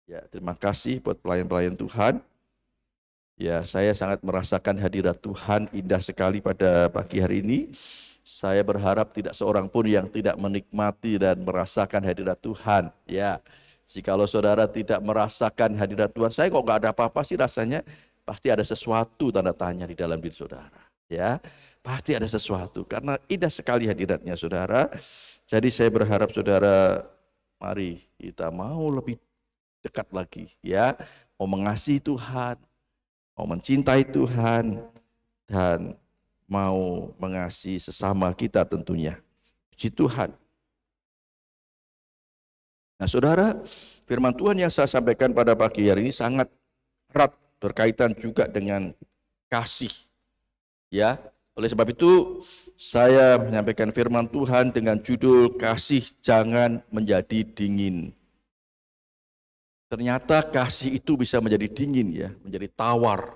Ya, terima kasih buat pelayan-pelayan Tuhan. Ya, saya sangat merasakan hadirat Tuhan indah sekali pada pagi hari ini. Saya berharap tidak seorang pun yang tidak menikmati dan merasakan hadirat Tuhan. Ya, jikalau saudara tidak merasakan hadirat Tuhan, saya kok nggak ada apa-apa sih rasanya, pasti ada sesuatu tanda tanya di dalam diri saudara. Ya, pasti ada sesuatu karena indah sekali hadiratnya saudara. Jadi saya berharap saudara, mari kita mau lebih dekat lagi, ya, mau mengasihi Tuhan, mau mencintai Tuhan, dan mau mengasihi sesama kita tentunya. Puji Tuhan. Nah saudara, firman Tuhan yang saya sampaikan pada pagi hari ini sangat erat berkaitan juga dengan kasih. Ya, oleh sebab itu saya menyampaikan firman Tuhan dengan judul kasih jangan menjadi dingin. Ternyata kasih itu bisa menjadi dingin ya, menjadi tawar.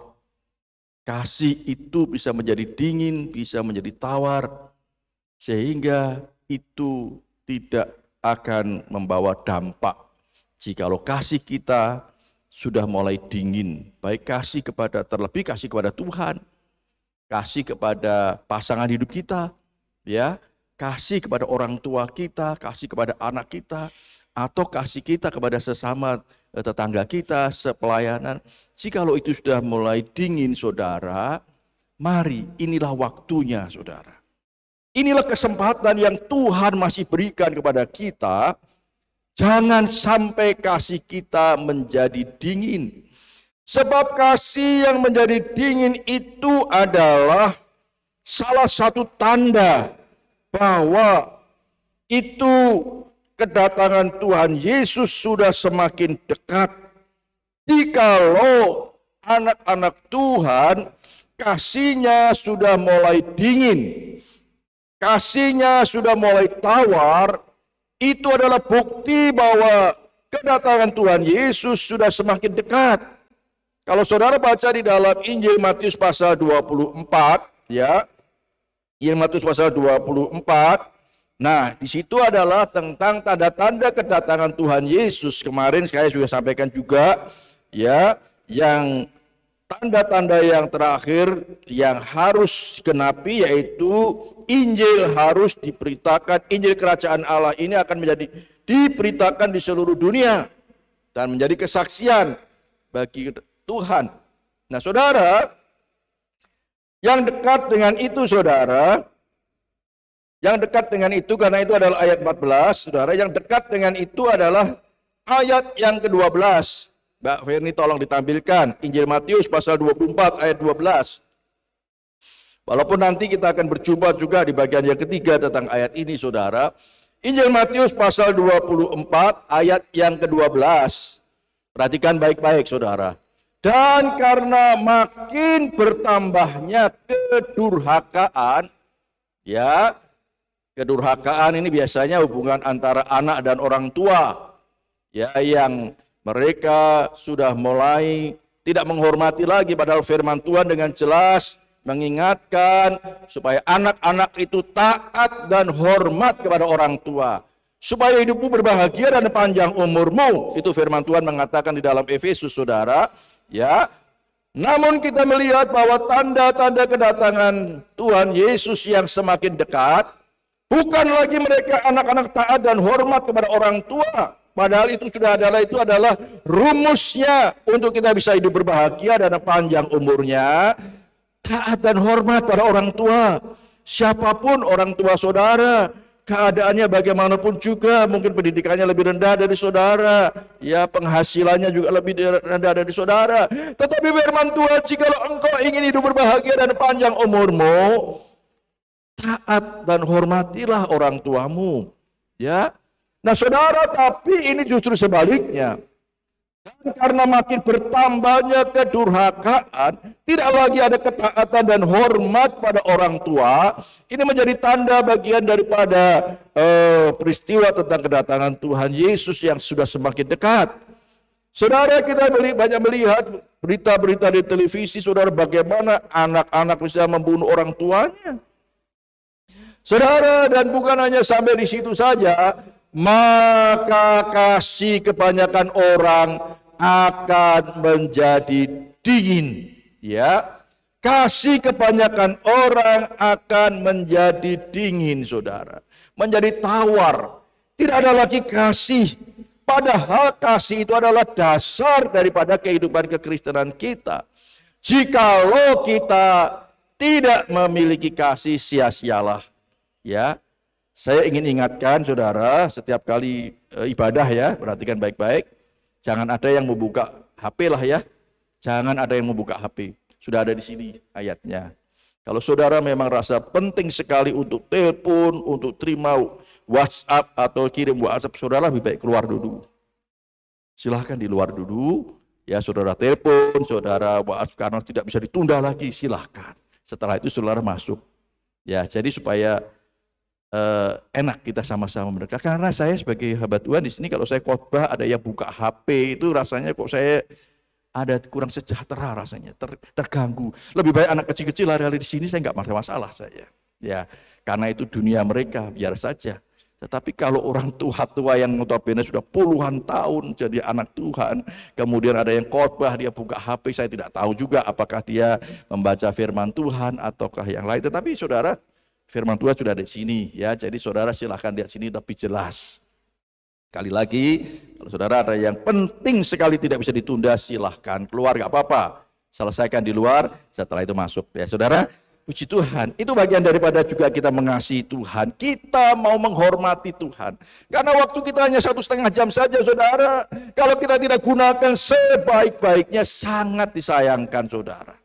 Kasih itu bisa menjadi dingin, bisa menjadi tawar, sehingga itu tidak akan membawa dampak. Jikalau kasih kita sudah mulai dingin, baik kasih kepada, terlebih kasih kepada Tuhan, kasih kepada pasangan hidup kita, ya, kasih kepada orang tua kita, kasih kepada anak kita, atau kasih kita kepada sesama tetangga kita, sepelayanan. Jikalau itu sudah mulai dingin saudara, mari inilah waktunya saudara. Inilah kesempatan yang Tuhan masih berikan kepada kita. Jangan sampai kasih kita menjadi dingin. Sebab kasih yang menjadi dingin itu adalah salah satu tanda bahwa itu kedatangan Tuhan Yesus sudah semakin dekat. Jikalau anak-anak Tuhan kasihnya sudah mulai dingin, kasihnya sudah mulai tawar, itu adalah bukti bahwa kedatangan Tuhan Yesus sudah semakin dekat. Kalau saudara baca di dalam Injil Matius pasal 24, ya, Injil Matius pasal 24, nah, di situ adalah tentang tanda-tanda kedatangan Tuhan Yesus. Kemarin saya sudah sampaikan juga, ya, yang tanda-tanda yang terakhir yang harus digenapi yaitu Injil harus diberitakan. Injil Kerajaan Allah ini akan menjadi diberitakan di seluruh dunia dan menjadi kesaksian bagi Tuhan. Nah, saudara, yang dekat dengan itu, saudara. Yang dekat dengan itu, karena itu adalah ayat 14, saudara, yang dekat dengan itu adalah ayat yang ke-12. Mbak Ferni tolong ditampilkan, Injil Matius pasal 24 ayat 12. Walaupun nanti kita akan berjumpa juga di bagian yang ketiga tentang ayat ini, saudara. Injil Matius pasal 24 ayat yang ke-12. Perhatikan baik-baik, saudara. Dan karena makin bertambahnya kedurhakaan, ya, kedurhakaan ini biasanya hubungan antara anak dan orang tua, ya, yang mereka sudah mulai tidak menghormati lagi, padahal firman Tuhan dengan jelas mengingatkan supaya anak-anak itu taat dan hormat kepada orang tua, supaya hidupmu berbahagia dan panjang umurmu. Itu firman Tuhan mengatakan di dalam Efesus, saudara, ya. Namun kita melihat bahwa tanda-tanda kedatangan Tuhan Yesus yang semakin dekat, bukan lagi mereka anak-anak taat dan hormat kepada orang tua. Padahal itu sudah adalah rumusnya untuk kita bisa hidup berbahagia dan panjang umurnya. Taat dan hormat pada orang tua. Siapapun orang tua saudara, keadaannya bagaimanapun juga, mungkin pendidikannya lebih rendah dari saudara, ya, penghasilannya juga lebih rendah dari saudara. Tetapi firman Tuhan, jikalau engkau ingin hidup berbahagia dan panjang umurmu, taat dan hormatilah orang tuamu, ya. Nah, saudara, tapi ini justru sebaliknya. Dan karena makin bertambahnya kedurhakaan, tidak lagi ada ketaatan dan hormat pada orang tua. Ini menjadi tanda bagian daripada peristiwa tentang kedatangan Tuhan Yesus yang sudah semakin dekat. Saudara, kita banyak melihat berita-berita di televisi, saudara, bagaimana anak-anak bisa membunuh orang tuanya. Saudara, dan bukan hanya sampai di situ saja, maka kasih kebanyakan orang akan menjadi dingin. Ya, kasih kebanyakan orang akan menjadi dingin, saudara. Menjadi tawar. Tidak ada lagi kasih. Padahal kasih itu adalah dasar daripada kehidupan kekristenan kita. Jikalau kita tidak memiliki kasih, sia-sialah. Ya, saya ingin ingatkan saudara, setiap kali ibadah ya, perhatikan baik-baik. Jangan ada yang membuka HP lah ya. Jangan ada yang membuka HP. Sudah ada di sini ayatnya. Kalau saudara memang rasa penting sekali untuk telepon, untuk terima WhatsApp atau kirim WhatsApp, saudara lebih baik keluar dulu. Silahkan di luar dulu. Ya, saudara telepon, saudara WhatsApp karena tidak bisa ditunda lagi, silahkan. Setelah itu saudara masuk. Ya, jadi supaya enak kita sama-sama mereka. Karena saya sebagai hamba Tuhan di sini kalau saya khotbah ada yang buka HP itu rasanya kok saya ada kurang sejahtera rasanya, terganggu. Lebih baik anak kecil-kecil lari-lari di sini, saya nggak masalah saya. Ya, karena itu dunia mereka, biar saja. Tetapi kalau orang tua yang notabene sudah puluhan tahun jadi anak Tuhan, kemudian ada yang khotbah, dia buka HP, saya tidak tahu juga apakah dia membaca firman Tuhan ataukah yang lain. Tetapi saudara, firman Tuhan sudah ada di sini, ya. Jadi saudara silahkan lihat sini lebih jelas. Sekali lagi, kalau saudara ada yang penting sekali tidak bisa ditunda, silahkan keluar, gak apa-apa. Selesaikan di luar, setelah itu masuk. Ya saudara, puji Tuhan. Itu bagian daripada juga kita mengasihi Tuhan. Kita mau menghormati Tuhan. Karena waktu kita hanya 1,5 jam saja saudara. Kalau kita tidak gunakan sebaik-baiknya, sangat disayangkan saudara.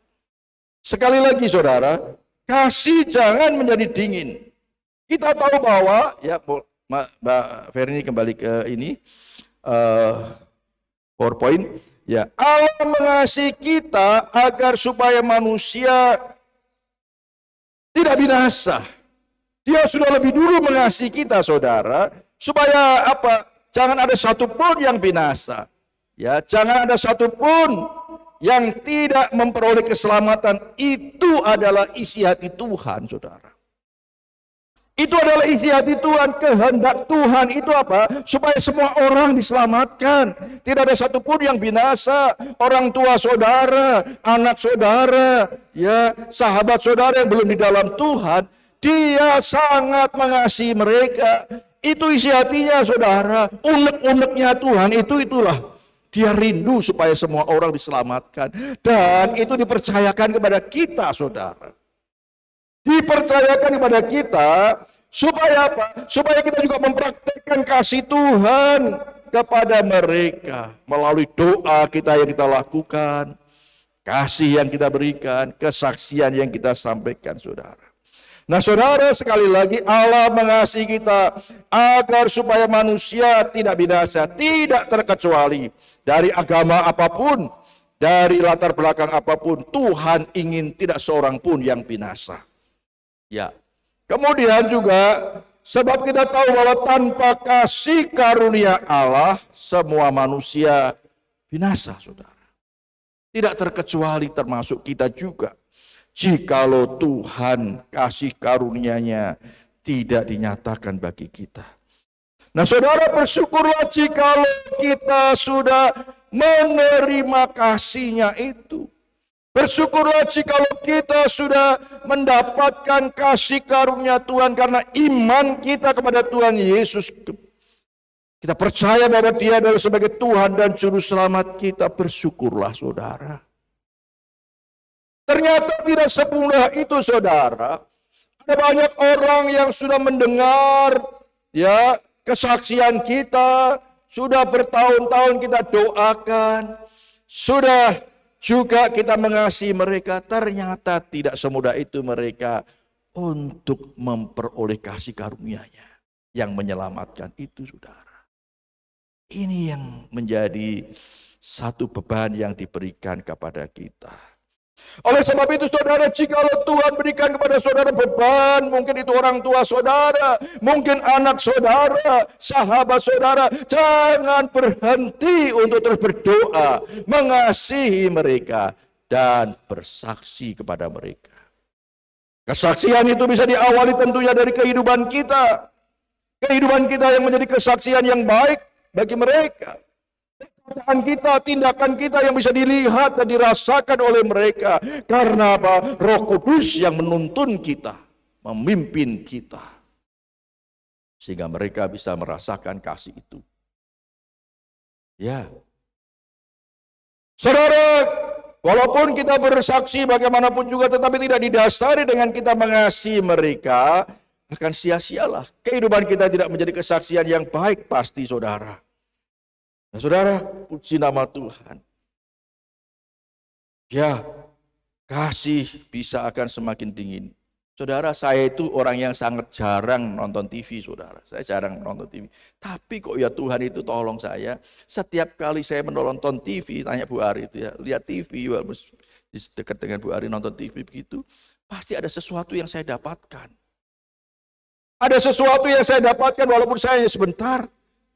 Sekali lagi saudara, kasih jangan menjadi dingin. Kita tahu bahwa, ya Mbak Ferni kembali ke ini, PowerPoint. Ya, Allah mengasihi kita agar supaya manusia tidak binasa. Dia sudah lebih dulu mengasihi kita, saudara, supaya apa? Jangan ada satupun yang binasa. Ya, jangan ada satupun yang tidak memperoleh keselamatan. Itu adalah isi hati Tuhan, saudara. Itu adalah isi hati Tuhan, kehendak Tuhan itu apa? Supaya semua orang diselamatkan. Tidak ada satupun yang binasa. Orang tua saudara, anak saudara, ya, sahabat saudara yang belum di dalam Tuhan, dia sangat mengasihi mereka. Itu isi hatinya saudara. Unek-uneknya Tuhan itulah. Dia rindu supaya semua orang diselamatkan. Dan itu dipercayakan kepada kita saudara. Dipercayakan kepada kita supaya apa? Supaya kita juga mempraktikkan kasih Tuhan kepada mereka melalui doa kita yang kita lakukan, kasih yang kita berikan, kesaksian yang kita sampaikan, saudara. Nah, saudara, sekali lagi Allah mengasihi kita agar supaya manusia tidak binasa, tidak terkecuali dari agama apapun, dari latar belakang apapun. Tuhan ingin tidak seorang pun yang binasa. Ya, kemudian juga sebab kita tahu bahwa tanpa kasih karunia Allah semua manusia binasa, saudara. Tidak terkecuali termasuk kita juga. Jikalau Tuhan kasih karunia-Nya tidak dinyatakan bagi kita. Nah saudara, bersyukurlah jikalau kita sudah menerima kasih-Nya itu. Bersyukurlah jikalau kita sudah mendapatkan kasih karunia Tuhan karena iman kita kepada Tuhan Yesus. Kita percaya bahwa Dia adalah sebagai Tuhan dan Juru Selamat kita. Bersyukurlah saudara. Ternyata tidak semudah itu saudara. Ada banyak orang yang sudah mendengar ya kesaksian kita. Sudah bertahun-tahun kita doakan. Sudah juga kita mengasihi mereka, ternyata tidak semudah itu mereka untuk memperoleh kasih karunia-Nya yang menyelamatkan itu, saudara. Ini yang menjadi satu beban yang diberikan kepada kita. Oleh sebab itu saudara, jikalau Tuhan berikan kepada saudara beban, mungkin itu orang tua saudara, mungkin anak saudara, sahabat saudara, jangan berhenti untuk terus berdoa, mengasihi mereka, dan bersaksi kepada mereka. Kesaksian itu bisa diawali tentunya dari kehidupan kita. Kehidupan kita yang menjadi kesaksian yang baik bagi mereka. perkataan kita, tindakan kita yang bisa dilihat dan dirasakan oleh mereka. Karena apa? Roh Kudus yang menuntun kita, memimpin kita. Sehingga mereka bisa merasakan kasih itu. Ya. Saudara, walaupun kita bersaksi bagaimanapun juga, tetapi tidak didasari dengan kita mengasihi mereka, akan sia-sialah. Kehidupan kita tidak menjadi kesaksian yang baik pasti, saudara. Nah, saudara, puji nama Tuhan. Ya, kasih bisa akan semakin dingin. Saudara, saya itu orang yang sangat jarang nonton TV, saudara. Saya jarang nonton TV. Tapi kok ya Tuhan itu tolong saya. Setiap kali saya menonton TV, tanya Bu Ari itu ya, lihat TV, dekat dengan Bu Ari nonton TV begitu, pasti ada sesuatu yang saya dapatkan. Ada sesuatu yang saya dapatkan walaupun saya hanya sebentar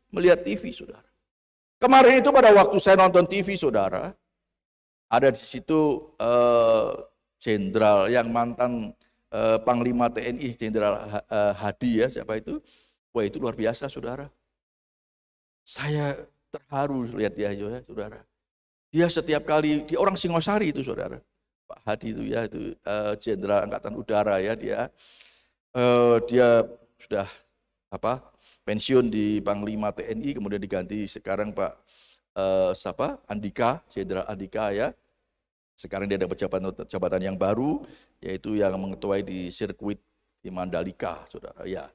melihat TV, saudara. Kemarin itu pada waktu saya nonton TV, saudara, ada di situ jenderal yang mantan Panglima TNI, Jenderal Hadi ya, siapa itu? Wah, itu luar biasa, saudara. Saya terharu lihat dia, ya, saudara. Dia setiap kali, dia orang Singosari itu, saudara. Pak Hadi itu ya, itu Jenderal Angkatan Udara ya, dia sudah pensiun di Panglima TNI, kemudian diganti sekarang Pak Andika, Jenderal Andika ya. Sekarang dia ada jabatan yang baru, yaitu yang mengetuai di sirkuit di Mandalika, saudara. Ya,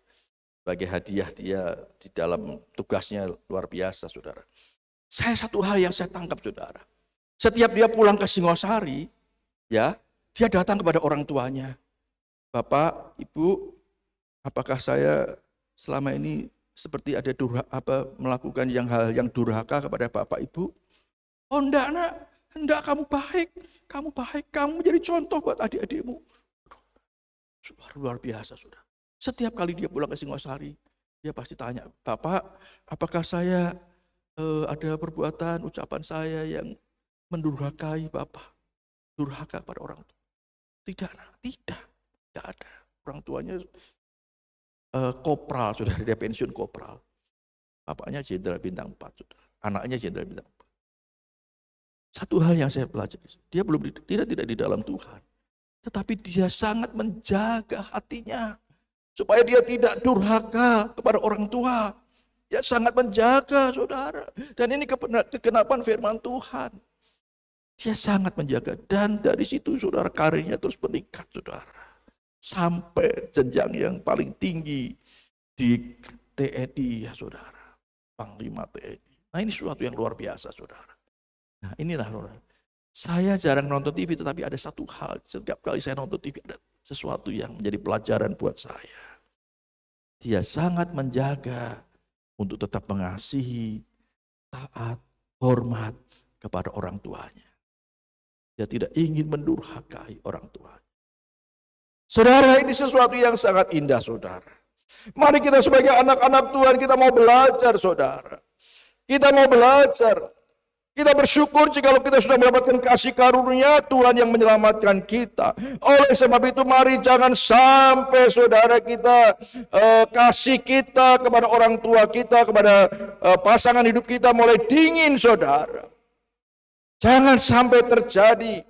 sebagai hadiah dia di dalam tugasnya luar biasa, saudara. Saya satu hal yang saya tangkap, saudara. Setiap dia pulang ke Singosari, ya, dia datang kepada orang tuanya. Bapak, Ibu, apakah saya selama ini seperti ada melakukan hal yang durhaka kepada Bapak, Ibu? Oh, enggak, Nak. Enggak, kamu baik, kamu menjadi contoh buat adik-adikmu. Luar biasa, saudara. Setiap kali dia pulang ke Singosari, dia pasti tanya, Bapak, apakah saya ada perbuatan, ucapan saya yang mendurhakai Bapak? Durhaka pada orang tua? Tidak ada. Orang tuanya kopral, saudara, dia pensiun kopral. Bapaknya Jenderal Bintang 4, saudara. Anaknya Jenderal Bintang 4. Satu hal yang saya pelajari, dia tidak di dalam Tuhan, tetapi dia sangat menjaga hatinya supaya dia tidak durhaka kepada orang tua. Dia sangat menjaga, saudara. Dan ini kegenapan firman Tuhan. Dia sangat menjaga, dan dari situ, saudara, karirnya terus meningkat, saudara, sampai jenjang yang paling tinggi di TNI, ya, saudara, Panglima TNI. Nah, ini sesuatu yang luar biasa, saudara. Nah, inilah, saudara. Saya jarang nonton TV, tetapi ada satu hal. Setiap kali saya nonton TV, ada sesuatu yang menjadi pelajaran buat saya. Dia sangat menjaga untuk tetap mengasihi, taat, hormat kepada orang tuanya. Dia tidak ingin mendurhakai orang tuanya. Saudara, ini sesuatu yang sangat indah, saudara. Mari kita sebagai anak-anak Tuhan, kita mau belajar, saudara. Kita mau belajar. Kita bersyukur jikalau kita sudah mendapatkan kasih karunia Tuhan yang menyelamatkan kita. Oleh sebab itu, mari jangan sampai, saudara, kita kasih kita kepada orang tua kita, kepada pasangan hidup kita mulai dingin, saudara. Jangan sampai terjadi.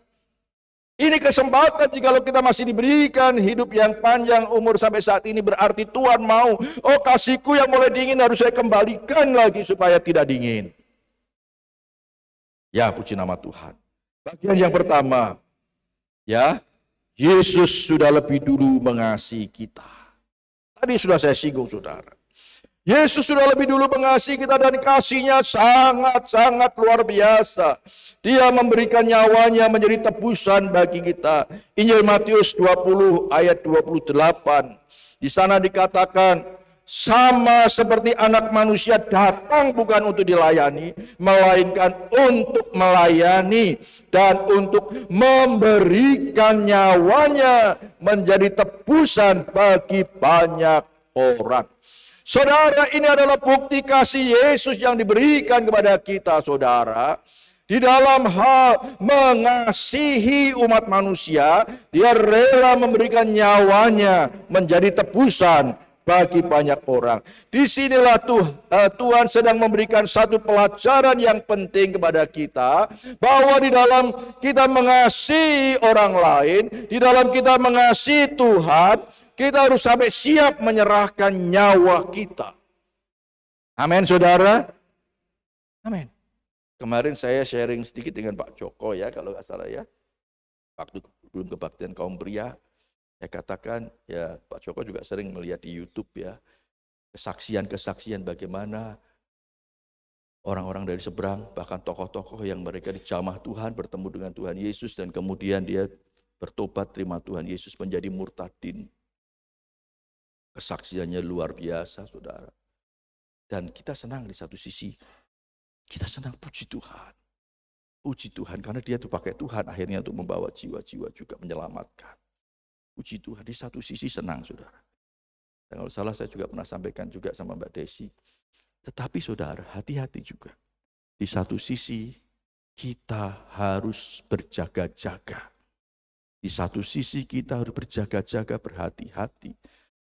Ini kesempatan jikalau kita masih diberikan hidup yang panjang, umur sampai saat ini, berarti Tuhan mau, oh, kasihku yang mulai dingin harus saya kembalikan lagi supaya tidak dingin. Ya, puji nama Tuhan. Bagian yang pertama, ya, Yesus sudah lebih dulu mengasihi kita. Tadi sudah saya singgung, saudara. Yesus sudah lebih dulu mengasihi kita dan kasihnya sangat-sangat luar biasa. Dia memberikan nyawanya menjadi tebusan bagi kita. Injil Matius 20 ayat 28. Di sana dikatakan, sama seperti anak manusia datang bukan untuk dilayani, melainkan untuk melayani dan untuk memberikan nyawanya menjadi tebusan bagi banyak orang. Saudara, ini adalah bukti kasih Yesus yang diberikan kepada kita, saudara. Di dalam hal mengasihi umat manusia, dia rela memberikan nyawanya menjadi tebusan bagi banyak orang. Disinilah Tuhan sedang memberikan satu pelajaran yang penting kepada kita, bahwa di dalam kita mengasihi orang lain, di dalam kita mengasihi Tuhan, kita harus sampai siap menyerahkan nyawa kita. Amin, saudara. Amin. Kemarin saya sharing sedikit dengan Pak Joko ya, kalau nggak salah ya. Waktu belum kebaktian kaum pria, saya katakan ya, Pak Joko juga sering melihat di YouTube ya, kesaksian-kesaksian bagaimana orang-orang dari seberang, bahkan tokoh-tokoh yang mereka dijamah Tuhan, bertemu dengan Tuhan Yesus, dan kemudian dia bertobat, terima Tuhan Yesus, menjadi murtadin. Kesaksiannya luar biasa, saudara. Dan kita senang di satu sisi. Kita senang, puji Tuhan. Puji Tuhan, karena dia itu pakai Tuhan akhirnya untuk membawa jiwa-jiwa juga, menyelamatkan. Puji Tuhan, di satu sisi senang, saudara. Dan kalau salah saya juga pernah sampaikan juga sama Mbak Desi. Tetapi saudara, hati-hati juga. Di satu sisi, kita harus berjaga-jaga. Di satu sisi kita harus berjaga-jaga, berhati-hati.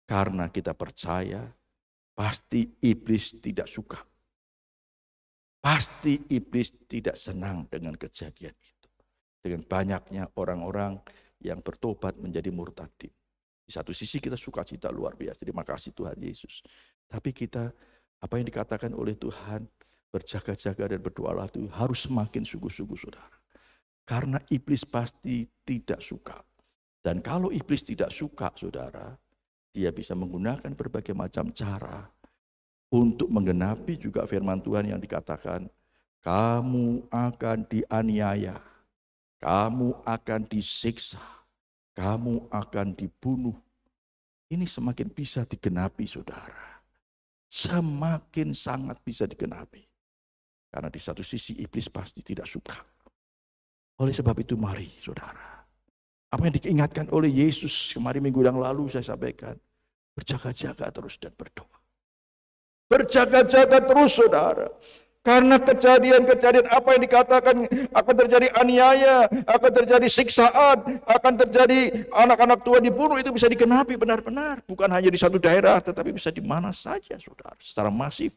Karena kita percaya, pasti iblis tidak suka. Pasti iblis tidak senang dengan kejadian itu. Dengan banyaknya orang-orang yang bertobat menjadi murtadin. Di satu sisi kita sukacita luar biasa. Terima kasih Tuhan Yesus. Tapi kita, apa yang dikatakan oleh Tuhan, berjaga-jaga dan berdoalah itu harus semakin sungguh-sungguh, saudara. Karena iblis pasti tidak suka. Dan kalau iblis tidak suka, saudara, dia bisa menggunakan berbagai macam cara untuk menggenapi juga firman Tuhan yang dikatakan, kamu akan dianiaya, kamu akan disiksa, kamu akan dibunuh. Ini semakin bisa digenapi, saudara. Semakin sangat bisa digenapi. Karena di satu sisi iblis pasti tidak suka. Oleh sebab itu mari, saudara. Apa yang diingatkan oleh Yesus kemarin minggu yang lalu saya sampaikan. Berjaga-jaga terus dan berdoa. Berjaga-jaga terus, saudara. Karena kejadian-kejadian apa yang dikatakan akan terjadi aniaya, akan terjadi siksaan, akan terjadi anak-anak Tuhan dibunuh, itu bisa digenapi benar-benar. Bukan hanya di satu daerah, tetapi bisa di mana saja, saudara. Secara masif.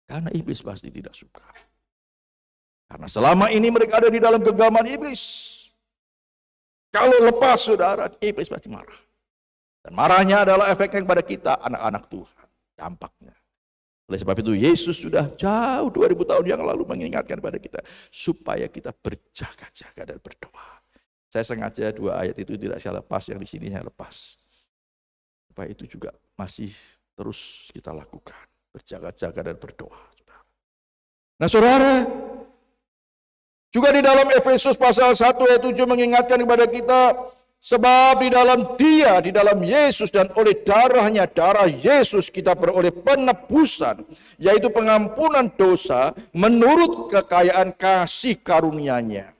Karena iblis pasti tidak suka. Karena selama ini mereka ada di dalam genggaman iblis. Kalau lepas, saudara, iblis pasti marah. Dan marahnya adalah efeknya kepada kita, anak-anak Tuhan. Dampaknya. Oleh sebab itu Yesus sudah jauh 2000 tahun yang lalu mengingatkan kepada kita supaya kita berjaga-jaga dan berdoa. Saya sengaja 2 ayat itu tidak saya lepas, yang di sini saya lepas. Supaya itu juga masih terus kita lakukan, berjaga-jaga dan berdoa. Nah, saudara, juga di dalam Efesus pasal 1 ayat 7 mengingatkan kepada kita, sebab di dalam Dia, di dalam Yesus dan oleh darahnya, darah Yesus, kita beroleh penebusan, yaitu pengampunan dosa menurut kekayaan kasih karunia-Nya.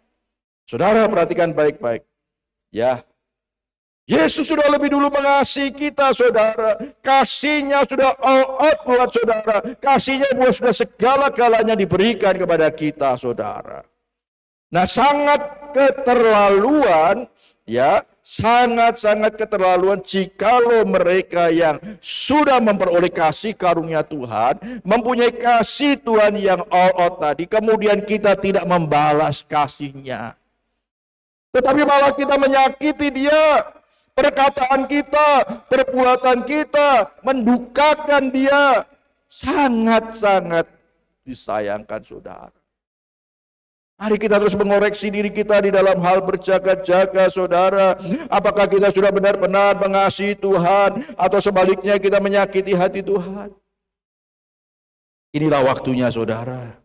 Saudara perhatikan baik-baik. Ya, Yesus sudah lebih dulu mengasihi kita, saudara. Kasih-Nya sudah all out buat saudara. Kasih-Nya sudah segala-galanya diberikan kepada kita, saudara. Nah, sangat keterlaluan, ya, sangat-sangat keterlaluan jikalau mereka yang sudah memperoleh kasih karunia Tuhan, mempunyai kasih Tuhan yang all out tadi, kemudian kita tidak membalas kasih-Nya. Tetapi malah kita menyakiti dia, perkataan kita, perbuatan kita, mendukakan dia. Sangat-sangat disayangkan, saudara. Mari kita terus mengoreksi diri kita di dalam hal berjaga-jaga, saudara. Apakah kita sudah benar-benar mengasihi Tuhan, atau sebaliknya kita menyakiti hati Tuhan? Inilah waktunya, saudara.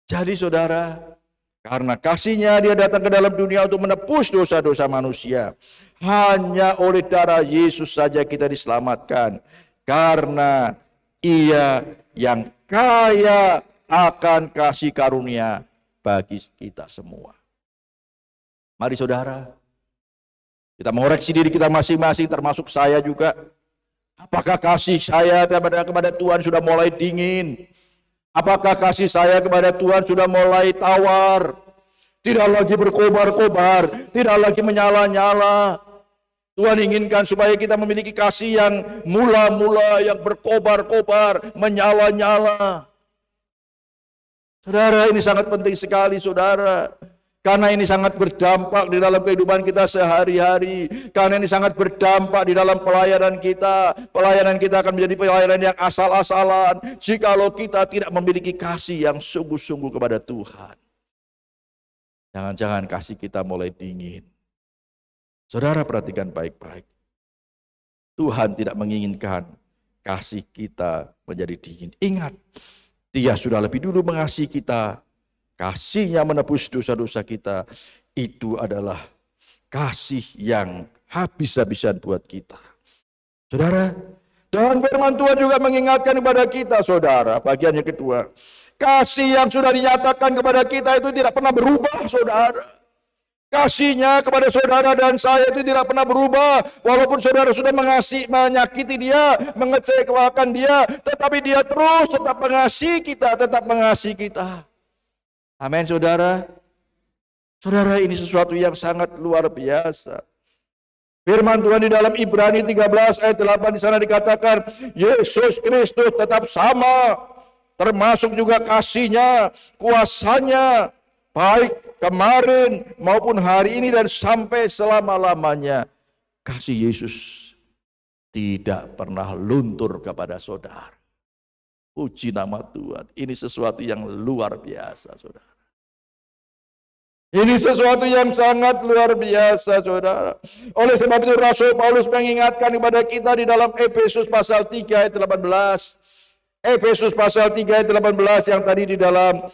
Jadi, saudara, karena kasih-Nya dia datang ke dalam dunia untuk menebus dosa-dosa manusia. Hanya oleh darah Yesus saja kita diselamatkan. Karena Ia yang kaya akan kasih karunia bagi kita semua. Mari, saudara, kita mengoreksi diri kita masing-masing, termasuk saya juga. Apakah kasih saya kepada Tuhan sudah mulai dingin? Apakah kasih saya kepada Tuhan sudah mulai tawar? Tidak lagi berkobar-kobar, tidak lagi menyala-nyala. Tuhan inginkan supaya kita memiliki kasih yang mula-mula, yang berkobar-kobar, menyala-nyala. Saudara, ini sangat penting sekali, saudara. Karena ini sangat berdampak di dalam kehidupan kita sehari-hari. Karena ini sangat berdampak di dalam pelayanan kita. Pelayanan kita akan menjadi pelayanan yang asal-asalan jikalau kita tidak memiliki kasih yang sungguh-sungguh kepada Tuhan. Jangan-jangan kasih kita mulai dingin. Saudara, perhatikan baik-baik. Tuhan tidak menginginkan kasih kita menjadi dingin. Ingat, Dia sudah lebih dulu mengasihi kita. Kasih-Nya menebus dosa-dosa kita. Itu adalah kasih yang habis-habisan buat kita. Saudara, dan firman Tuhan juga mengingatkan kepada kita, saudara, bagian yang kedua. Kasih yang sudah dinyatakan kepada kita itu tidak pernah berubah, saudara. Kasih-Nya kepada saudara dan saya itu tidak pernah berubah. Walaupun saudara sudah menyakiti dia, mengecewakan dia, tetapi dia terus tetap mengasihi kita, tetap mengasihi kita. Amin, saudara. Saudara, ini sesuatu yang sangat luar biasa. Firman Tuhan di dalam Ibrani 13 ayat 8 di sana dikatakan, Yesus Kristus tetap sama, termasuk juga kasih-Nya, kuasa-Nya, baik kemarin maupun hari ini dan sampai selama-lamanya. Kasih Yesus tidak pernah luntur kepada saudara. Puji nama Tuhan. Ini sesuatu yang luar biasa, saudara. Ini sesuatu yang sangat luar biasa, saudara. Oleh sebab itu Rasul Paulus mengingatkan kepada kita di dalam Efesus pasal 3 ayat 18. Efesus pasal 3 ayat 18 yang tadi di dalam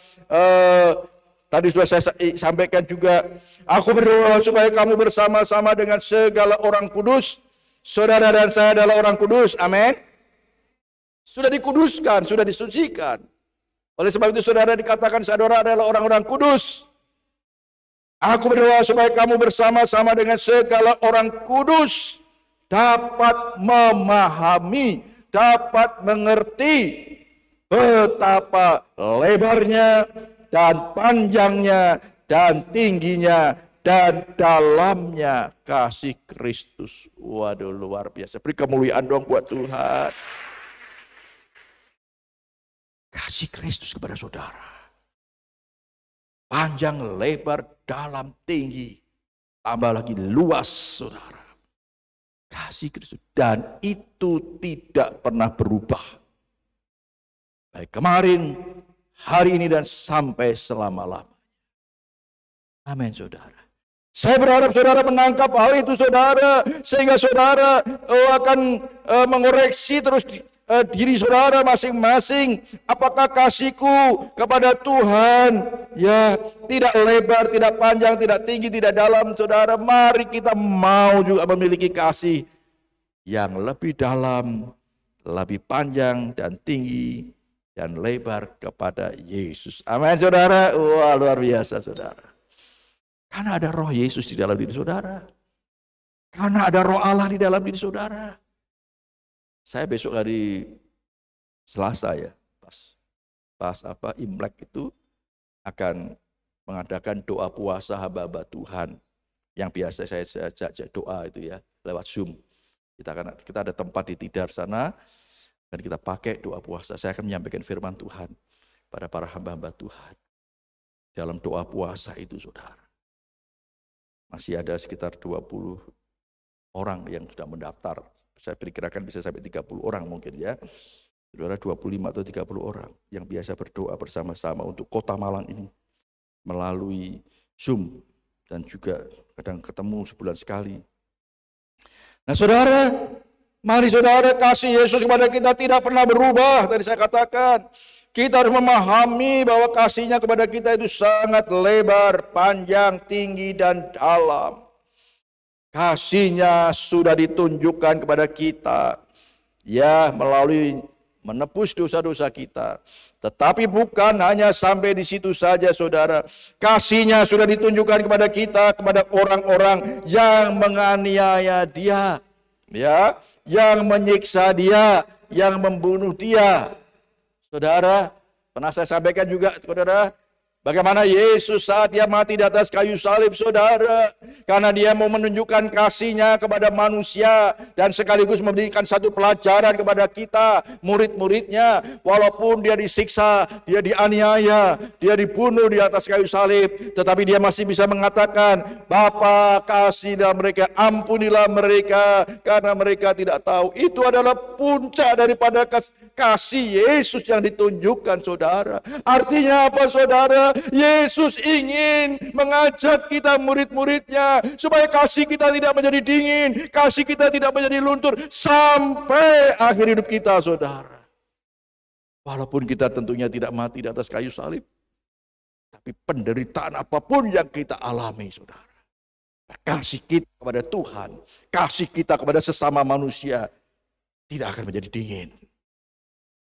tadi sudah saya sampaikan juga. Aku berdoa supaya kamu bersama-sama dengan segala orang kudus. Saudara dan saya adalah orang kudus. Amin. Sudah dikuduskan, sudah disucikan. Oleh sebab itu saudara dikatakan saudara adalah orang-orang kudus. Aku berdoa supaya kamu bersama-sama dengan segala orang kudus dapat memahami, dapat mengerti betapa lebarnya dan panjangnya dan tingginya dan dalamnya kasih Kristus. Waduh, luar biasa. Beri kemuliaan dong buat Tuhan. Kasih Kristus kepada saudara. Panjang, lebar, dalam, tinggi. Tambah lagi luas, saudara. Kasih Kristus. Dan itu tidak pernah berubah. Baik kemarin, hari ini, dan sampai selama-lamanya. Amin, saudara. Saya berharap saudara menangkap hal itu, saudara. Sehingga saudara akan mengoreksi terus diri saudara masing-masing. Apakah kasihku kepada Tuhan ya tidak lebar, tidak panjang, tidak tinggi, tidak dalam, saudara. Mari kita mau juga memiliki kasih yang lebih dalam, lebih panjang dan tinggi dan lebar kepada Yesus. Amin, saudara. Wah, luar biasa, saudara. Karena ada roh Yesus di dalam diri saudara. Karena ada roh Allah di dalam diri saudara. Saya besok hari Selasa ya, pas Imlek itu akan mengadakan doa puasa hamba-hamba Tuhan yang biasa saya ajak doa itu ya lewat Zoom. Kita ada tempat di Tidar sana dan kita pakai doa puasa. Saya akan menyampaikan firman Tuhan pada para hamba-hamba Tuhan dalam doa puasa itu, saudara. Masih ada sekitar 20 orang yang sudah mendaftar. Saya perkirakan bisa sampai 30 orang mungkin ya. Saudara, 25 atau 30 orang yang biasa berdoa bersama-sama untuk Kota Malang ini melalui Zoom dan juga kadang ketemu sebulan sekali. Nah, saudara, mari saudara, kasih Yesus kepada kita tidak pernah berubah. Tadi saya katakan, kita harus memahami bahwa kasih-Nya kepada kita itu sangat lebar, panjang, tinggi, dan dalam. Kasih-Nya sudah ditunjukkan kepada kita ya melalui menebus dosa-dosa kita. Tetapi bukan hanya sampai di situ saja, saudara. Kasih-Nya sudah ditunjukkan kepada kita, kepada orang-orang yang menganiaya dia, ya, yang menyiksa dia, yang membunuh dia. Saudara, pernah saya sampaikan juga, saudara, Bagaimana Yesus saat dia mati di atas kayu salib, saudara. Karena dia mau menunjukkan kasihnya kepada manusia. Dan sekaligus memberikan satu pelajaran kepada kita, murid-muridnya. Walaupun dia disiksa, dia dianiaya, dia dibunuh di atas kayu salib. Tetapi dia masih bisa mengatakan, Bapa kasihlah mereka, ampunilah mereka. Karena mereka tidak tahu. Itu adalah puncak daripada kasih Yesus yang ditunjukkan, saudara. Artinya apa, saudara? Yesus ingin mengajak kita murid-muridnya supaya kasih kita tidak menjadi dingin, kasih kita tidak menjadi luntur sampai akhir hidup kita, saudara. Walaupun kita tentunya tidak mati di atas kayu salib, tapi penderitaan apapun yang kita alami, saudara, kasih kita kepada Tuhan, kasih kita kepada sesama manusia tidak akan menjadi dingin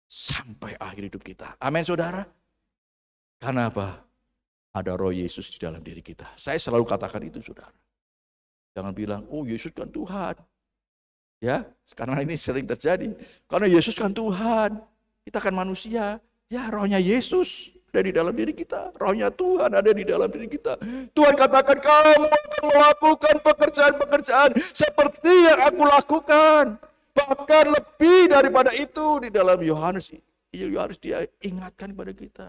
sampai akhir hidup kita. Amin, saudara. Karena apa? Ada roh Yesus di dalam diri kita. Saya selalu katakan itu, saudara. Jangan bilang, oh Yesus kan Tuhan. Ya, karena ini sering terjadi. Karena Yesus kan Tuhan. Kita kan manusia. Ya, rohnya Yesus ada di dalam diri kita. Rohnya Tuhan ada di dalam diri kita. Tuhan katakan, kamu akan melakukan pekerjaan-pekerjaan seperti yang aku lakukan. Bahkan lebih daripada itu di dalam Yohanes. Yohanes dia ingatkan kepada kita.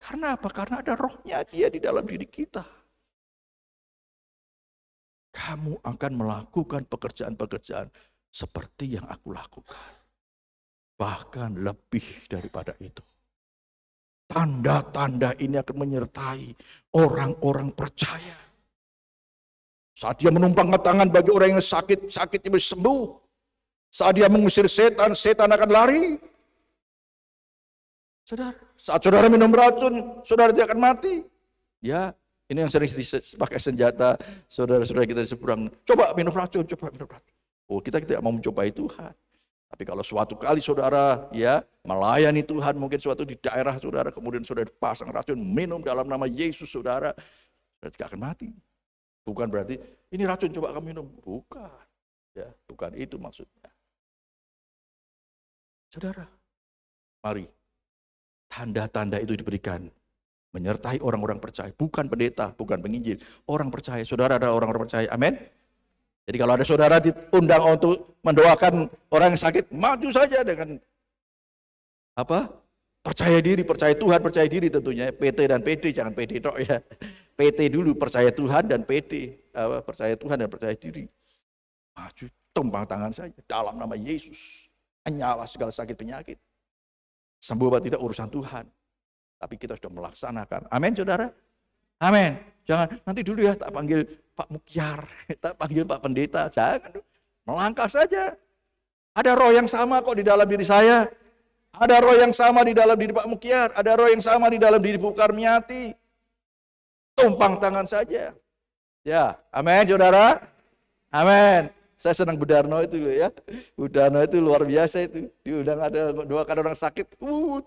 Karena apa? Karena ada rohnya dia di dalam diri kita. Kamu akan melakukan pekerjaan-pekerjaan seperti yang aku lakukan. Bahkan lebih daripada itu. Tanda-tanda ini akan menyertai orang-orang percaya. Saat dia menumpangkan tangan bagi orang yang sakit, sakitnya bisa sembuh. Saat dia mengusir setan, setan akan lari. Saudara, saat saudara minum racun, saudara tidak akan mati. Ya, ini yang sering dipakai senjata saudara-saudara kita di seberang. Coba minum racun, coba minum racun. Oh, kita tidak mau mencobai Tuhan. Tapi kalau suatu kali saudara ya melayani Tuhan, mungkin suatu di daerah saudara, kemudian saudara pasang racun, minum dalam nama Yesus, saudara tidak akan mati. Bukan berarti ini racun coba kamu minum. Bukan. Ya, bukan itu maksudnya. Saudara, mari. Tanda-tanda itu diberikan menyertai orang-orang percaya, bukan pendeta, bukan penginjil, orang percaya. Saudara ada orang-orang percaya, amin. Jadi kalau ada saudara diundang untuk mendoakan orang yang sakit, maju saja dengan apa? Percaya diri, percaya Tuhan, percaya diri tentunya. PT dan PD, jangan PD tok ya. PT dulu, percaya Tuhan dan PD, percaya Tuhan dan percaya diri. Maju, tumpang tangan saja dalam nama Yesus. Hanyalah segala sakit penyakit. Sembuh atau tidak urusan Tuhan. Tapi kita sudah melaksanakan. Amin, saudara? Amin. Jangan, nanti dulu ya tak panggil Pak Mukyar, tak panggil Pak Pendeta. Jangan, melangkah saja. Ada roh yang sama kok di dalam diri saya. Ada roh yang sama di dalam diri Pak Mukyar. Ada roh yang sama di dalam diri Bu Karmiati. Tumpang tangan saja. Ya, amin, saudara? Amin. Saya senang Budarno itu loh ya. Budarno itu luar biasa itu. Diundang ada doakan orang sakit,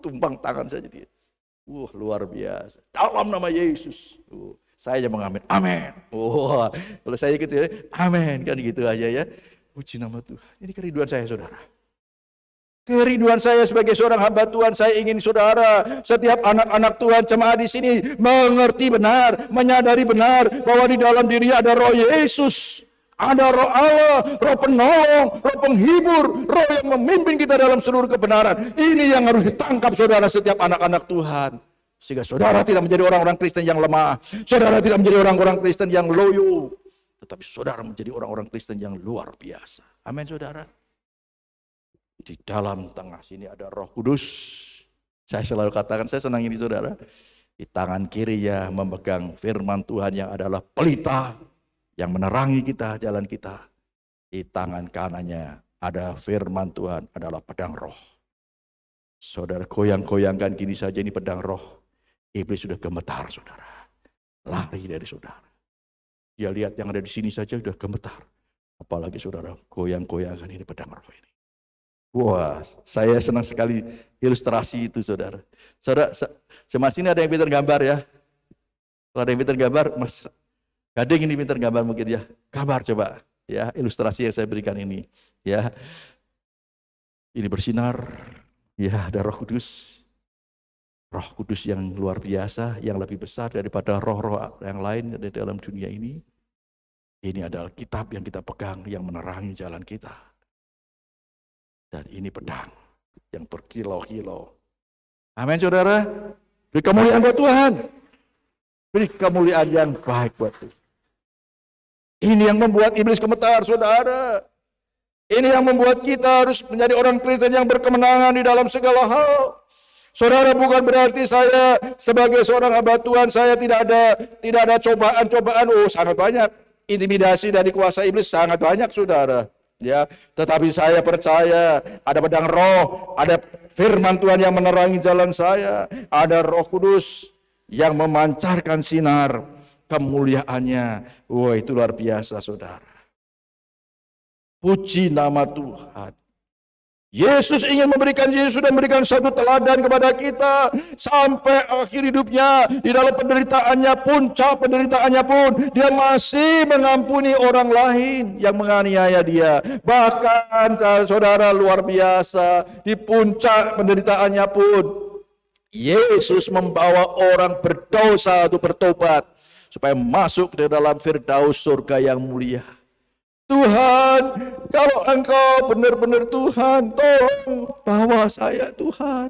tumpang tangan saja dia. Luar biasa. Dalam nama Yesus. Saya aja mengamin. Amin. Kalau saya gitu ya, amin kan gitu aja ya. Puji nama Tuhan. Ini kerinduan saya, saudara. Kerinduan saya sebagai seorang hamba Tuhan, saya ingin saudara, setiap anak-anak Tuhan jemaat di sini mengerti benar, menyadari benar bahwa di dalam diri ada roh Yesus. Ada roh Allah, roh penolong, roh penghibur, roh yang memimpin kita dalam seluruh kebenaran. Ini yang harus ditangkap saudara setiap anak-anak Tuhan. Sehingga saudara tidak menjadi orang-orang Kristen yang lemah. Saudara tidak menjadi orang-orang Kristen yang loyo. Tetapi saudara menjadi orang-orang Kristen yang luar biasa. Amin, saudara. Di dalam tengah sini ada Roh Kudus. Saya selalu katakan, saya senang ini saudara. Di tangan kirinya memegang firman Tuhan yang adalah pelita yang menerangi kita, jalan kita. Di tangan kanannya ada firman Tuhan adalah pedang roh. Saudara goyang-goyangkan gini saja, ini pedang roh. Iblis sudah gemetar, saudara. Lari dari saudara. Dia lihat yang ada di sini saja sudah gemetar. Apalagi saudara goyang-goyangkan ini pedang roh ini. Wah, saya senang sekali ilustrasi itu, saudara. Saudara, jemaat sini ada yang pintar gambar ya? Kalau ada yang pintar gambar, Mas Gading ini pintar gambar mungkin ya. Gambar coba ya, ilustrasi yang saya berikan ini ya. Ini bersinar, ya ada Roh Kudus. Roh Kudus yang luar biasa, yang lebih besar daripada roh-roh yang lain di dalam dunia ini. Ini adalah kitab yang kita pegang, yang menerangi jalan kita. Dan ini pedang yang berkilau-kilau. Amin, saudara. Beri kemuliaan buat Tuhan. Beri kemuliaan yang baik buat Tuhan. Ini yang membuat iblis gemetar, saudara. Ini yang membuat kita harus menjadi orang Kristen yang berkemenangan di dalam segala hal. Saudara, bukan berarti saya sebagai seorang hamba Tuhan, saya tidak ada cobaan-cobaan. Oh, sangat banyak. Intimidasi dari kuasa iblis sangat banyak, saudara. Ya, tetapi saya percaya ada pedang roh, ada firman Tuhan yang menerangi jalan saya, ada Roh Kudus yang memancarkan sinar kemuliaannya. Wah, itu luar biasa, saudara. Puji nama Tuhan. Yesus sudah memberikan satu teladan kepada kita sampai akhir hidupnya. Di dalam penderitaannya, puncak penderitaannya pun, dia masih mengampuni orang lain yang menganiaya dia. Bahkan saudara, luar biasa, di puncak penderitaannya pun Yesus membawa orang berdosa untuk bertobat supaya masuk ke dalam firdaus surga yang mulia. Tuhan, kalau Engkau benar-benar Tuhan, tolong bawa saya, Tuhan,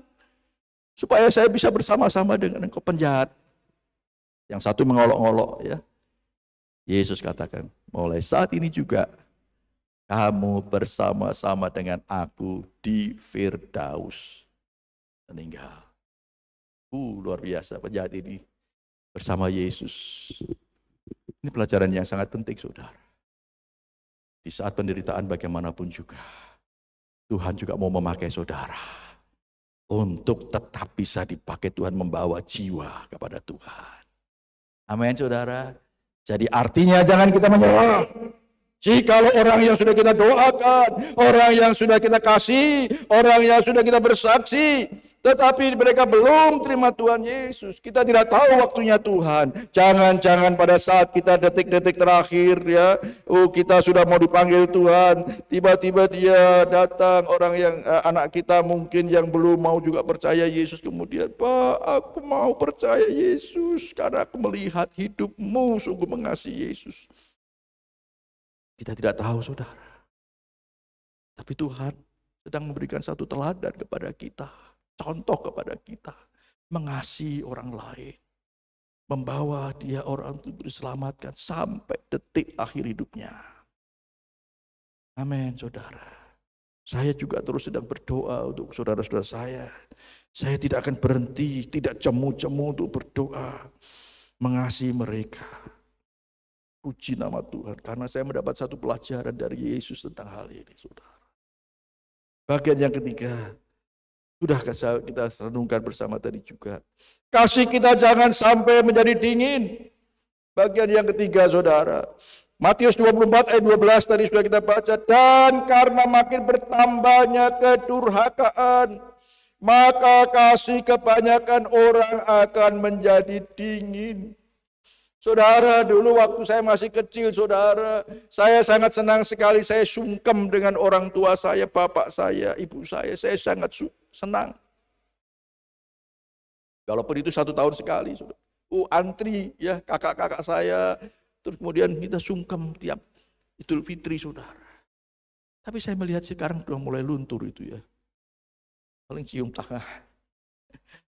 supaya saya bisa bersama-sama dengan Engkau. Penjahat yang satu mengolok-olok, ya. Yesus katakan, mulai saat ini juga kamu bersama-sama dengan aku di firdaus. Meninggal. Luar biasa, penjahat ini bersama Yesus. Ini pelajaran yang sangat penting, saudara. Di saat penderitaan bagaimanapun juga, Tuhan juga mau memakai saudara untuk tetap bisa dipakai Tuhan membawa jiwa kepada Tuhan. Amin, saudara. Jadi artinya jangan kita menyerah. Jikalau orang yang sudah kita doakan, orang yang sudah kita kasih, orang yang sudah kita bersaksi, tetapi mereka belum terima Tuhan Yesus, kita tidak tahu waktunya Tuhan. Jangan-jangan pada saat kita detik-detik terakhir, ya, kita sudah mau dipanggil Tuhan, tiba-tiba dia datang, orang yang anak kita mungkin yang belum mau juga percaya Yesus, kemudian, Pak, aku mau percaya Yesus karena aku melihat hidupmu sungguh mengasihi Yesus. Kita tidak tahu, saudara. Tapi Tuhan sedang memberikan satu teladan kepada kita, contoh kepada kita, mengasihi orang lain, membawa dia orang itu diselamatkan sampai detik akhir hidupnya. Amin, saudara. Saya juga terus sedang berdoa untuk saudara-saudara saya. Saya tidak akan berhenti, tidak jemu-jemu untuk berdoa, mengasihi mereka. Puji nama Tuhan, karena saya mendapat satu pelajaran dari Yesus tentang hal ini, saudara. Bagian yang ketiga, sudah kita renungkan bersama tadi juga. Kasih kita jangan sampai menjadi dingin. Bagian yang ketiga, saudara. Matius 24 ayat 12 tadi sudah kita baca. Dan karena makin bertambahnya kedurhakaan, maka kasih kebanyakan orang akan menjadi dingin. Saudara, dulu waktu saya masih kecil, saudara, saya sangat senang sekali, saya sungkem dengan orang tua saya, bapak saya, ibu saya sangat senang. Walaupun itu 1 tahun sekali, saudara. Antri, ya, kakak-kakak saya, terus kemudian kita sungkem tiap Idul Fitri, saudara. Tapi saya melihat sekarang sudah mulai luntur itu, ya. Paling cium tangan.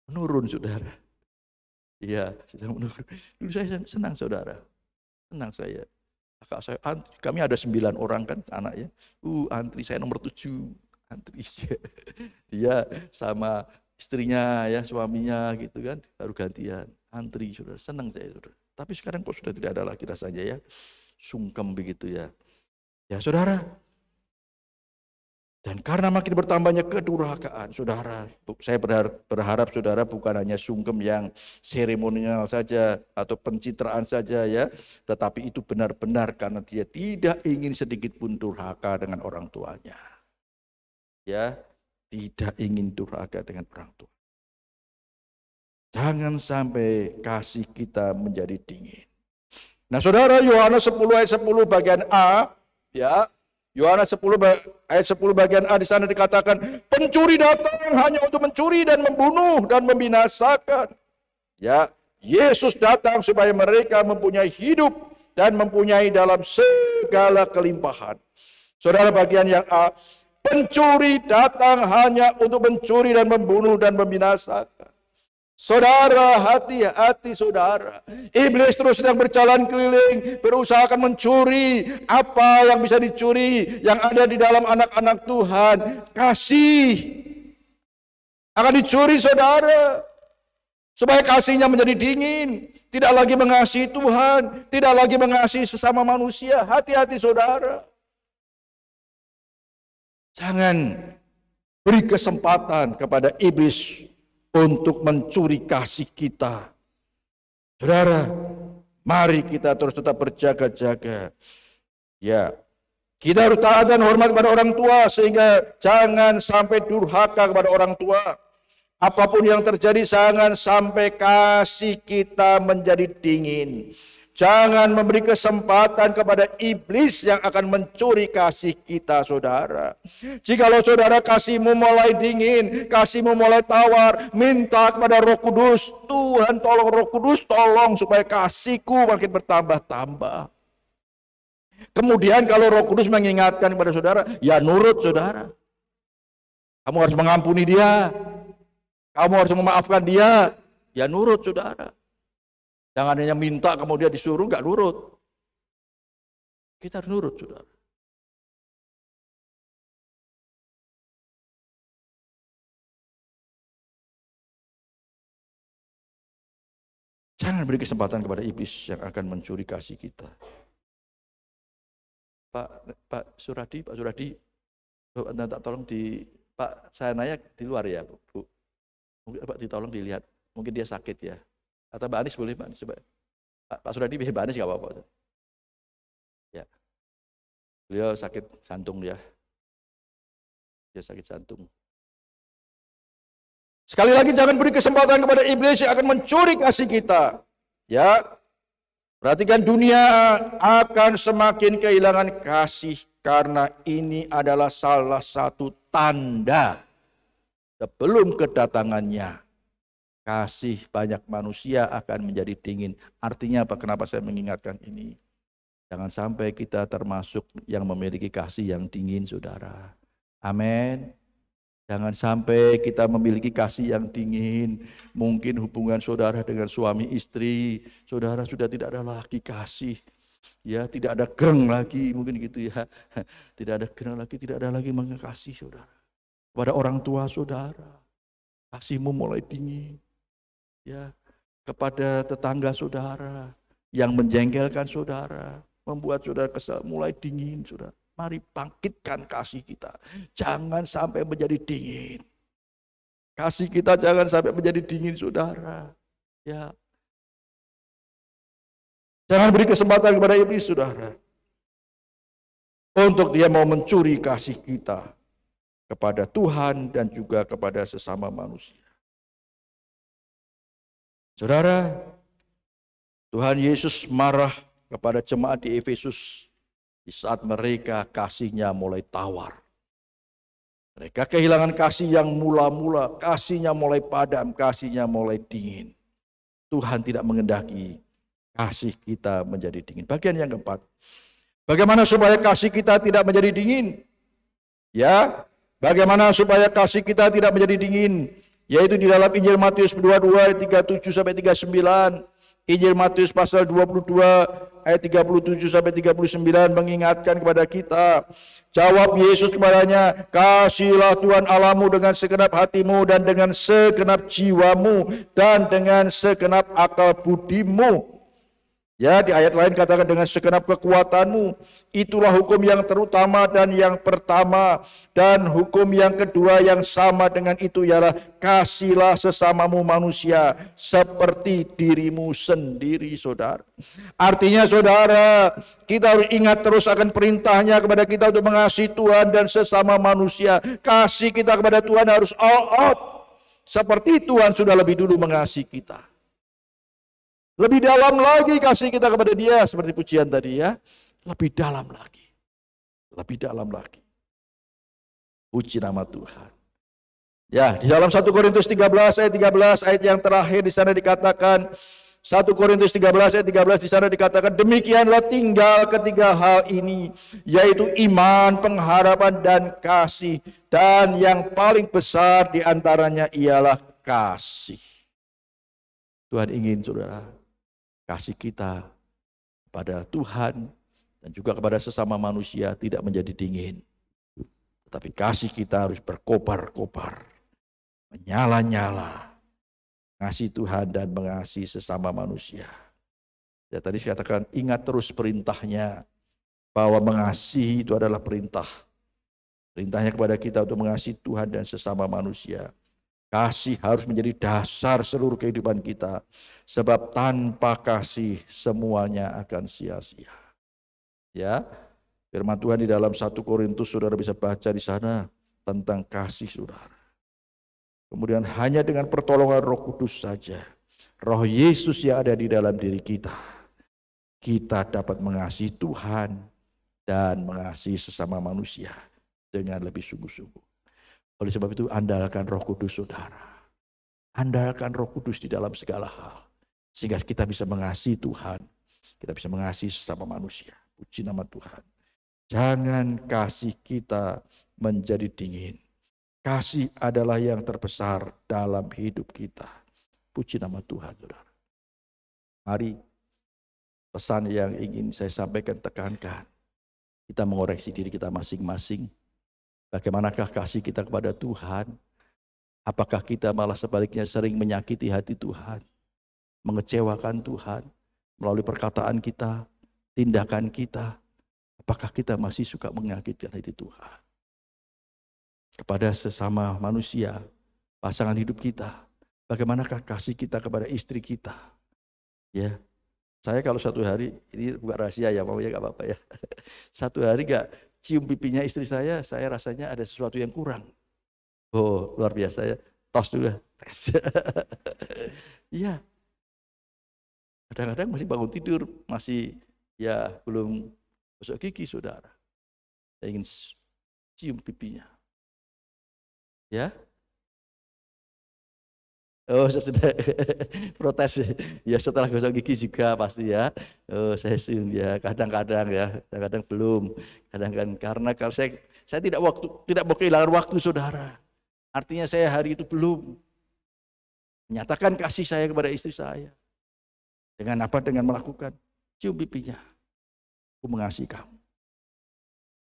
Menurun, saudara. Iya, sedang menurut. Dulu saya senang, saudara. Senang saya. Kakak saya, kami ada 9 orang kan anak, ya. Antri saya nomor 7. Antri. Dia sama istrinya, ya, suaminya gitu kan. Baru gantian. Antri, saudara. Senang saya, saudara. Tapi sekarang kok sudah tidak ada lagi rasanya, ya. Sungkem begitu, ya. Ya, saudara. Dan karena makin bertambahnya kedurhakaan, saudara, saya berharap saudara bukan hanya sungkem yang seremonial saja atau pencitraan saja, ya, tetapi itu benar-benar karena dia tidak ingin sedikit pun durhaka dengan orang tuanya, ya, tidak ingin durhaka dengan orang tua. Jangan sampai kasih kita menjadi dingin. Nah, saudara, Yohanes 10 ayat 10 bagian A, ya. Yohanes 10 ayat 10 bagian A di sana dikatakan, pencuri datang hanya untuk mencuri dan membunuh dan membinasakan. Ya, Yesus datang supaya mereka mempunyai hidup dan mempunyai dalam segala kelimpahan. Saudara, bagian yang A, pencuri datang hanya untuk mencuri dan membunuh dan membinasakan. Saudara, hati-hati saudara. Iblis terus sedang berjalan keliling, berusaha akan mencuri apa yang bisa dicuri, yang ada di dalam anak-anak Tuhan. Kasih akan dicuri saudara. Supaya kasihnya menjadi dingin. Tidak lagi mengasihi Tuhan, tidak lagi mengasihi sesama manusia. Hati-hati saudara. Jangan beri kesempatan kepada iblis untuk mencuri kasih kita. Saudara, mari kita terus tetap berjaga-jaga. Ya, kita harus taat dan hormat kepada orang tua, sehingga jangan sampai durhaka kepada orang tua. Apapun yang terjadi, jangan sampai kasih kita menjadi dingin. Jangan memberi kesempatan kepada iblis yang akan mencuri kasih kita, saudara. Jikalau saudara kasihmu mulai dingin, kasihmu mulai tawar, minta kepada Roh Kudus, Tuhan tolong Roh Kudus, tolong supaya kasihku makin bertambah-tambah. Kemudian kalau Roh Kudus mengingatkan kepada saudara, ya nurut saudara. Kamu harus mengampuni dia, kamu harus memaafkan dia, ya nurut saudara. Jangan hanya minta kemudian disuruh nggak nurut. Kita harus nurut, saudara. Jangan beri kesempatan kepada iblis yang akan mencuri kasih kita. Pak Suradi, tak tolong di Pak, saya nanya di luar ya, Bu. Mungkin Pak ditolong dilihat, mungkin dia sakit ya. Atau Mbak Anis boleh, Mbak Anis coba. Pak Suradi, Mbak Anis nggak apa-apa. Ya, beliau sakit jantung ya. Dia sakit jantung. Sekali lagi jangan beri kesempatan kepada iblis yang akan mencuri kasih kita. Ya, perhatikan, dunia akan semakin kehilangan kasih karena ini adalah salah satu tanda sebelum kedatangannya. Kasih banyak manusia akan menjadi dingin. Artinya apa? Kenapa saya mengingatkan ini? Jangan sampai kita termasuk yang memiliki kasih yang dingin, saudara. Amin. Jangan sampai kita memiliki kasih yang dingin. Mungkin hubungan saudara dengan suami istri, saudara sudah tidak ada lagi kasih. Ya, tidak ada gereng lagi, mungkin gitu ya. Tidak ada gereng lagi, tidak ada lagi mengasihi saudara. Kepada orang tua saudara, kasihmu mulai dingin. Ya, kepada tetangga saudara yang menjengkelkan saudara, membuat saudara kesal, mulai dingin, saudara. Mari bangkitkan kasih kita. Jangan sampai menjadi dingin. Kasih kita jangan sampai menjadi dingin, saudara. Ya. Jangan beri kesempatan kepada iblis, saudara. Untuk dia mau mencuri kasih kita kepada Tuhan dan juga kepada sesama manusia. Saudara, Tuhan Yesus marah kepada jemaat di Efesus di saat mereka kasihnya mulai tawar. Mereka kehilangan kasih yang mula-mula, kasihnya mulai padam, kasihnya mulai dingin. Tuhan tidak mengendaki kasih kita menjadi dingin. Bagian yang keempat, bagaimana supaya kasih kita tidak menjadi dingin? Ya, bagaimana supaya kasih kita tidak menjadi dingin? Yaitu di dalam Injil Matius 22 ayat 37 sampai 39, Injil Matius pasal 22 ayat 37 sampai 39 mengingatkan kepada kita. Jawab Yesus kepadanya, "Kasihilah Tuhan Allahmu dengan segenap hatimu dan dengan segenap jiwamu dan dengan segenap akal budimu." Ya, di ayat lain katakan dengan segenap kekuatanmu. Itulah hukum yang terutama dan yang pertama. Dan hukum yang kedua yang sama dengan itu ialah kasihlah sesamamu manusia seperti dirimu sendiri, saudara. Artinya saudara, kita harus ingat terus akan perintahnya kepada kita untuk mengasihi Tuhan dan sesama manusia. Kasih kita kepada Tuhan harus all out. Seperti Tuhan sudah lebih dulu mengasihi kita. Lebih dalam lagi kasih kita kepada dia, seperti pujian tadi ya. Lebih dalam lagi. lebih dalam lagi. Puji nama Tuhan. Ya, di dalam 1 Korintus 13 ayat 13, ayat yang terakhir di sana dikatakan, 1 Korintus 13 ayat 13 di sana dikatakan, demikianlah tinggal ketiga hal ini, yaitu iman, pengharapan, dan kasih. Dan yang paling besar di antaranya ialah kasih. Tuhan ingin, saudara, kasih kita kepada Tuhan dan juga kepada sesama manusia tidak menjadi dingin. Tetapi kasih kita harus berkobar-kobar, menyala-nyala, mengasihi Tuhan dan mengasihi sesama manusia. Ya, tadi saya katakan, ingat terus perintahnya, bahwa mengasihi itu adalah perintah. Perintahnya kepada kita untuk mengasihi Tuhan dan sesama manusia. Kasih harus menjadi dasar seluruh kehidupan kita, sebab tanpa kasih semuanya akan sia-sia. Ya, firman Tuhan di dalam 1 Korintus, saudara bisa baca di sana tentang kasih saudara. Kemudian hanya dengan pertolongan Roh Kudus saja, Roh Yesus yang ada di dalam diri kita, kita dapat mengasihi Tuhan dan mengasihi sesama manusia dengan lebih sungguh-sungguh. Oleh sebab itu andalkan Roh Kudus saudara. Andalkan Roh Kudus di dalam segala hal. Sehingga kita bisa mengasihi Tuhan. Kita bisa mengasihi sesama manusia. Puji nama Tuhan. Jangan kasih kita menjadi dingin. Kasih adalah yang terbesar dalam hidup kita. Puji nama Tuhan, saudara. Mari pesan yang ingin saya sampaikan, tekankan. Kita mengoreksi diri kita masing-masing. Bagaimanakah kasih kita kepada Tuhan? Apakah kita malah sebaliknya sering menyakiti hati Tuhan, mengecewakan Tuhan melalui perkataan kita, tindakan kita? Apakah kita masih suka menyakiti hati Tuhan? Kepada sesama manusia, pasangan hidup kita, bagaimanakah kasih kita kepada istri kita? Ya, saya kalau satu hari, ini bukan rahasia ya, mamanya nggak apa-apa ya. Satu hari nggak cium pipinya istri saya rasanya ada sesuatu yang kurang. Oh, luar biasa ya. Tos dulu. Tes. Iya. Kadang-kadang masih bangun tidur, masih ya belum gosok gigi, saudara. Saya ingin cium pipinya. Ya. Oh, saya sudah protes ya setelah gosok gigi juga pasti ya. Oh, saya cium ya, kadang-kadang ya, kadang-kadang belum. Kadang-kadang karena kalau saya tidak mau kehilangan waktu, saudara. Artinya saya hari itu belum menyatakan kasih saya kepada istri saya. Dengan apa? Dengan melakukan cium pipinya. Aku mengasihi kamu.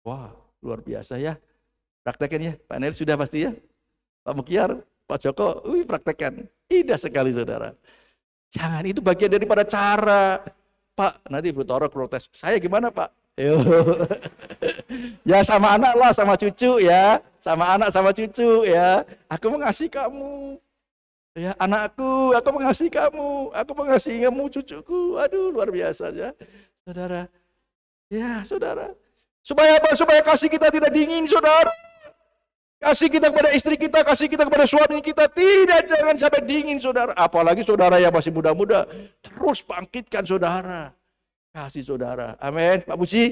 Wah, luar biasa ya. Praktekin ya, Pak Nel sudah pasti ya. Pak Mukyar, Pak Joko, praktekkan. Indah sekali, saudara. Jangan, itu bagian daripada cara. Pak, nanti Bu Toro protes. Saya gimana, Pak? Ya sama anak lah, sama cucu ya. Sama anak, sama cucu ya. Aku mengasihi kamu. Ya, anakku, aku mengasihi kamu. Aku mengasihi kamu, cucuku. Aduh, luar biasa ya. Saudara. Ya, saudara. Supaya apa? Supaya kasih kita tidak dingin, saudara. Kasih kita kepada istri kita, kasih kita kepada suami kita, tidak, jangan sampai dingin, saudara. Apalagi saudara yang masih muda-muda, terus bangkitkan saudara. Kasih saudara. Amin. Pak Puji,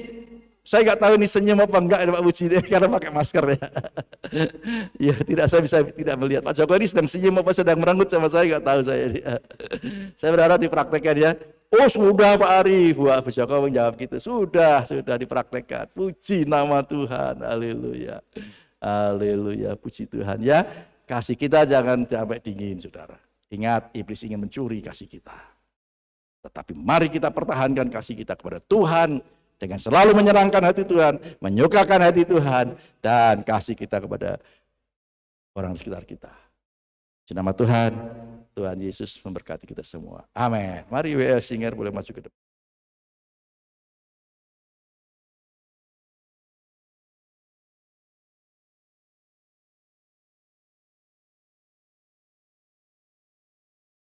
saya nggak tahu ini senyum apa enggak Pak Puji, karena pakai masker ya. Ya, saya bisa tidak melihat. Pak Joko ini sedang senyum apa sedang merenggut sama saya, nggak tahu saya. Saya berharap dipraktekkan ya. Oh sudah Pak Arif, Bu Joko menjawab gitu. Sudah dipraktekkan. Puji nama Tuhan. Haleluya. Haleluya, puji Tuhan ya. Kasih kita jangan sampai dingin, saudara. Ingat, iblis ingin mencuri kasih kita. Tetapi mari kita pertahankan kasih kita kepada Tuhan dengan selalu menyenangkan hati Tuhan, menyukakan hati Tuhan, dan kasih kita kepada orang di sekitar kita. Nama Tuhan, Tuhan Yesus memberkati kita semua. Amin. Mari WL Singer boleh masuk ke depan.